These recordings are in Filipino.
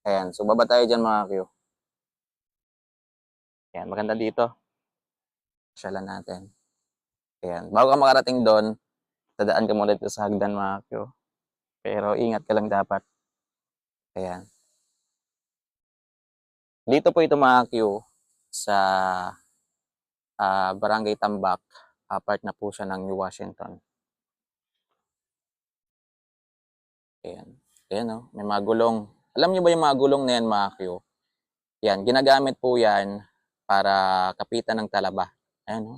Ayan, so baba tayo dyan mga Q. Ayan, maganda dito. Pasyalan natin. Ayan, bago ka makarating doon, dadaan ka muna dito sa hagdan mga Q. Pero ingat ka lang dapat. Ayan. Dito po ito mga Q sa Barangay Tambak. Part na po siya ng New Washington. Ayan. Ayan o, may mga gulong. Alam niyo ba yung mga gulong na yan mga Q? Yan, ginagamit po yan para kapitan ng talaba. Ayan o,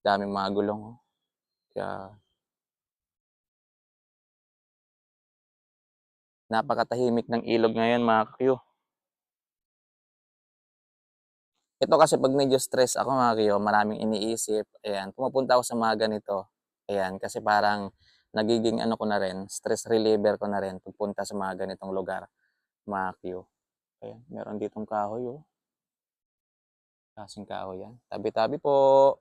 daming mga gulong o. Kaya, napakatahimik ng ilog ngayon mga Q. Ito kasi pag medyo stress ako mga Q, maraming iniisip. Ayan, pumupunta ako sa mga ganito. Ayan, kasi parang nagiging ano ko na rin, stress reliever ko na rin pagpunta sa mga ganitong lugar, mga Q. Ayan, meron ditong kahoy oh. Kasing kahoy yan. Tabi-tabi po.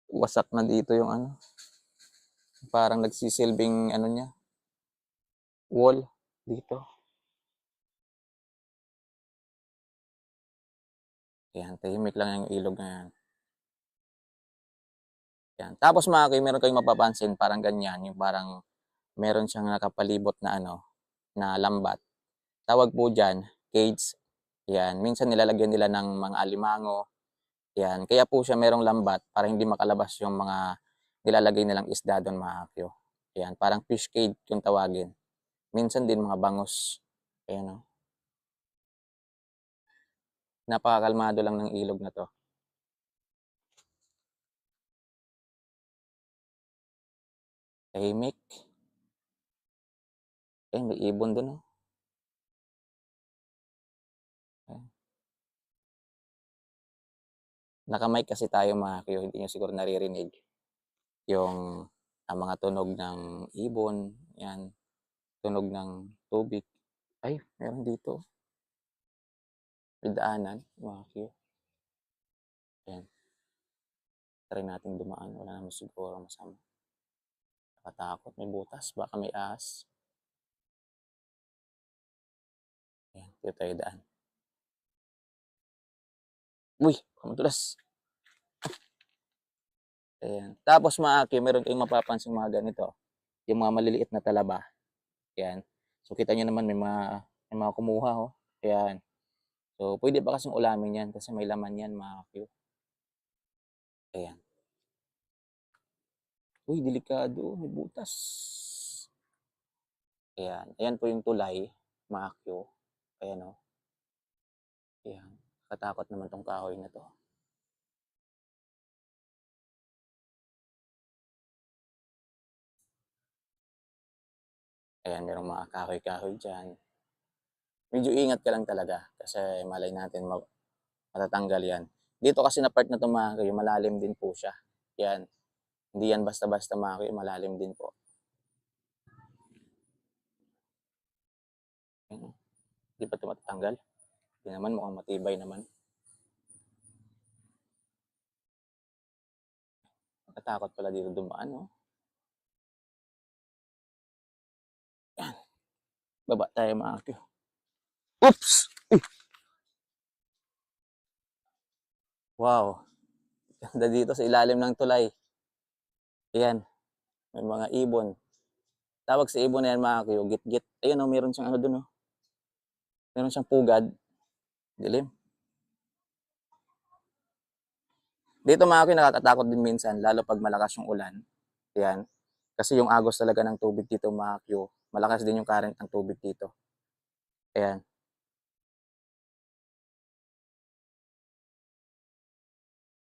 Wasak na dito yung ano. Parang nagsisilbing ano niya, wall dito. Ayan, tahimik lang yung ilog na yan. Ayan. Tapos mga Q, meron kayong mapapansin, parang ganyan, yung parang meron siyang nakapalibot na ano, na lambat. Tawag po dyan, cage. Yan, minsan nilalagyan nila ng mga alimango. Yan, kaya po siya merong lambat para hindi makalabas yung mga nilalagay nilang isda doon mga akyo. Yan, parang fish cage yung tawagin. Minsan din mga bangos. Ayan o. Napakakalmado lang ng ilog na to. Tahimik. Ayan, may ibon doon o. Nakamay kasi tayo mga akyo, hindi nyo siguro naririnig yung mga tunog ng ibon. Yan, tunog ng tubig. Ay, meron dito. May daanan, mga akyo. Ayan. Try natin dumaan. Wala naman siguro masama. Nakatakot. May butas. Baka may ahas. Ayan. Dito tayo daan. Uy! Kamutulas. Ayan. Tapos mga aki, meron kayong mapapansin mga ganito. Yung mga maliliit na talaba. Ayan. So kita nyo naman may mga kumuha. Oh. Ayan. So pwede pa kasing ulamin yan kasi may laman yan mga aki. Ayan. Uy, delikado. May butas. Ayan. Ayan po yung tulay mga aki. Ayan o. Oh. Ayan. Katakot naman tong kahoy na to. Ayan, merong mga kahoy-kahoy dyan. Medyo ingat ka lang talaga kasi malay natin matatanggal yan. Dito kasi na part na ito mga kayo, malalim din po siya. Yan. Hindi yan basta-basta mga kayo, malalim din po. Ayan. Hindi pa ito matatanggal. Hindi naman, mukhang matibay naman. Nakatakot pala dito dumaan, no? Yan. Baba tayo mga kayo. Oops! Wow. Ganda dito sa ilalim ng tulay. Ayan. May mga ibon. Tawag sa ibon na yan mga kayo, git-git. Ayan o, meron siyang ano dun o. Meron siyang pugad. Dilim. Dito mga kayo, nakakatakot din minsan, lalo pag malakas yung ulan. Ayan. Kasi yung agos talaga ng tubig dito mga kayo, malakas din yung current ng tubig dito. Ayan.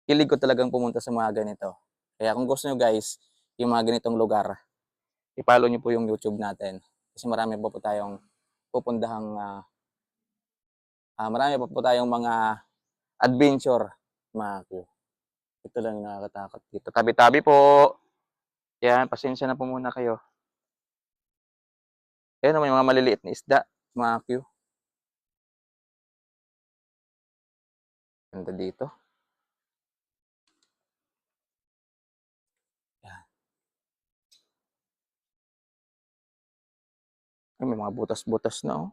Hilig ko talagang pumunta sa mga ganito. Kaya kung gusto nyo guys, yung mga ganitong lugar, i-follow nyo po yung YouTube natin. Kasi marami pa po tayong mga adventure mga kayo. Ito lang yung nakakatakot dito. Tabi-tabi po. Yan, pasensya na po muna kayo. Ayan, may mga maliliit na isda, mga Q. Ganda dito. Yan. Ay, may mga butas-butas na, oh.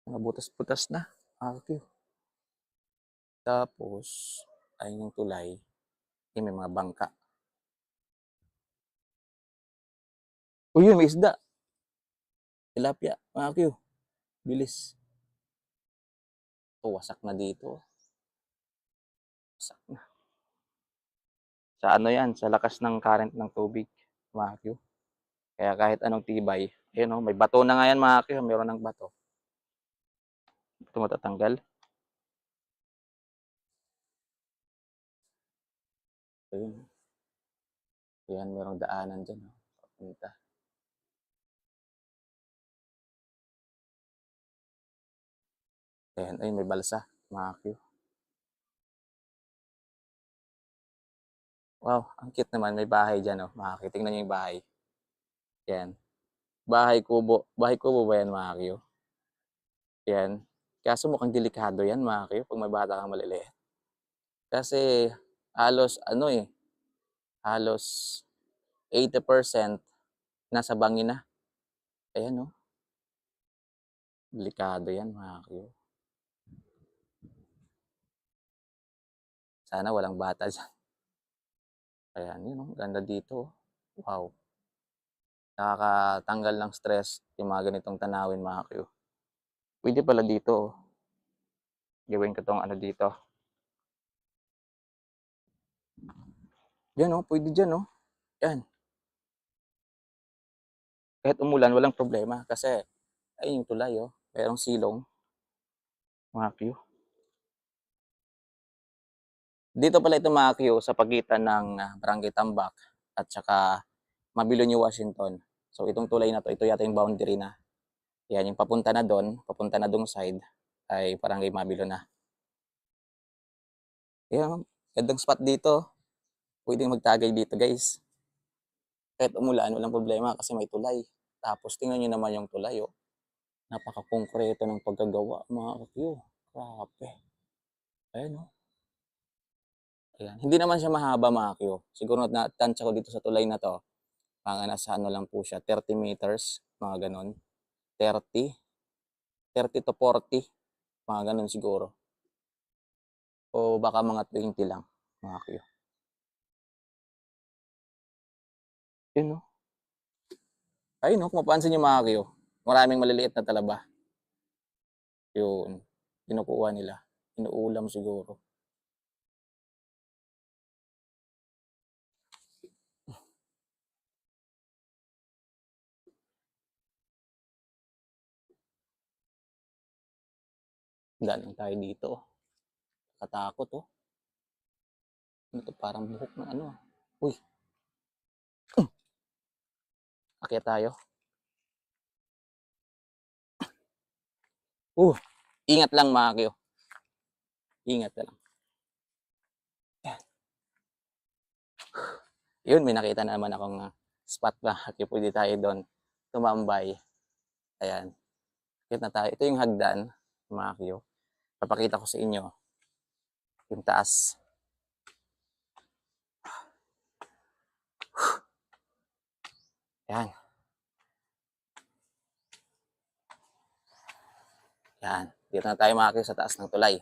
Mga butas-butas na. Okay. Tapos, ayun yung tulay. Ay, may mga bangka. Uy, yun, may isda. Tilapia. Okay. Bilis. Oh, wasak na dito. Wasak na. Sa ano yan? Sa lakas ng current ng tubig. Mga Q. Kaya kahit anong tibay. Ayun, oh, may bato na nga yan, mga Q. Meron ng bato. Ito matatanggal. Ayun. Ayan, merong daanan dyan. Oh. Papunta. Ayan, ayun, may balsa. Mga Q. Wow, ang cute naman. May bahay dyan, oh. Mga Q. Tingnan nyo yung bahay. Ayan. Bahay kubo. Bahay kubo ba yan, mga Q? Ayan. Kaso mukhang delikado yan, mga Q, pag may bata kang maliliit. Kasi halos, ano eh, halos 80% nasa bangin na. Ayan, oh. Delikado yan, mga Q. Sana walang bata dyan. Ayan, yun, oh. Ganda dito. Wow. Nakakatanggal ng stress yung mga ganitong tanawin, mga Q. Pwede pala dito, oh. Gawin ko tong ano dito. Yan, oh. Pwede dyan, oh. Yan. Kahit umulan, walang problema. Kasi, ayun yung tulay, oh. Mayroong silong. Mga Q. Dito pala ito, mga Q, sa pagitan ng Barangay Tambak at saka Mabilo, New Washington. So itong tulay na to, ito yata yung boundary na. Yan, yung papunta na doon, papunta na dong side, ay Barangay Mabilo na. Yan, gandang spot dito. Pwedeng magtagay dito, guys. Kahit umulan, walang problema kasi may tulay. Tapos tingnan nyo naman yung tulay, oh. Napaka-konkreto ng pagkagawa, mga Q. Grabe. Ayan, oh. Ayan. Hindi naman siya mahaba, mga Q. Siguro natansya ko dito sa tulay na to. Mga nasa ano lang po siya, 30 meters, mga ganon. 30 to 40, mga ganon siguro. O baka mga 20 lang, mga Q. Yun, no? Ayun, no? Kung mapansin nyo, mga Q, maraming maliliit na talaba. Yun. Kinukuha nila. Inuulam siguro. Galing tayo dito. Katakot, oh. Ano to? Parang buhok ng ano. Uy. Akyat tayo. Ingat lang, mga Q. Ingat lang. Yun, may nakita na naman akong spot na. Kaya pwede tayo doon tumambay. Ayan. Akyat na tayo. Ito yung hagdan, mga Q. Papakita ko sa inyo yung taas. Yan. Yan. Dito na tayo, mga Q, sa taas ng tulay.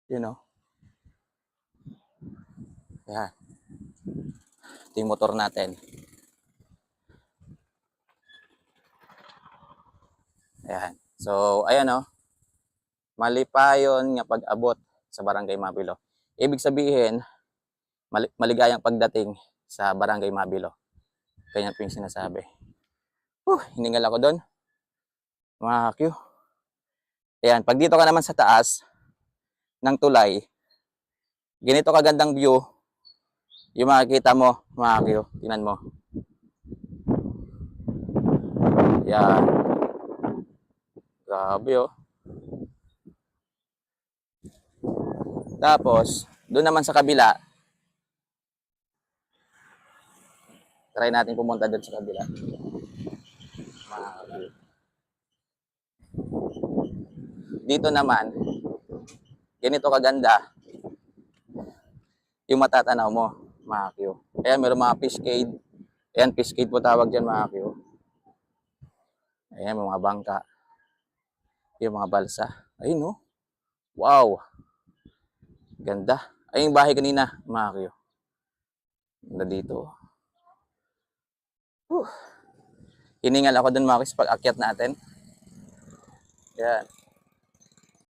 Yun, know? Yan. Ito yung motor natin. Ayan. So, ayan, oh. Mali pa yun nga pag-abot sa Barangay Mabilo. Ibig sabihin, maligayang pagdating sa Barangay Mabilo. Ganyan po yung sinasabi. Hiningal ako doon. Mga Q. Ayan, pag dito ka naman sa taas ng tulay, ganito kagandang view yung makikita mo, mga Q. Tingnan mo. Yan. Grabe, oh. Tapos, doon naman sa kabila, try natin pumunta doon sa kabila. Dito naman, ganito kaganda yung matatanaw mo, mga Q. Ayan, meron mga fish cage. Ayan, fish cage po tawag dyan mga Q. Ayan, mga bangka. Yung mga balsa. Ayun, no? Wow! Ganda. Ayun yung bahay kanina, mga Q. Ganda dito. Hiningal ako dun mga Q sa pag-akyat natin. Ayan.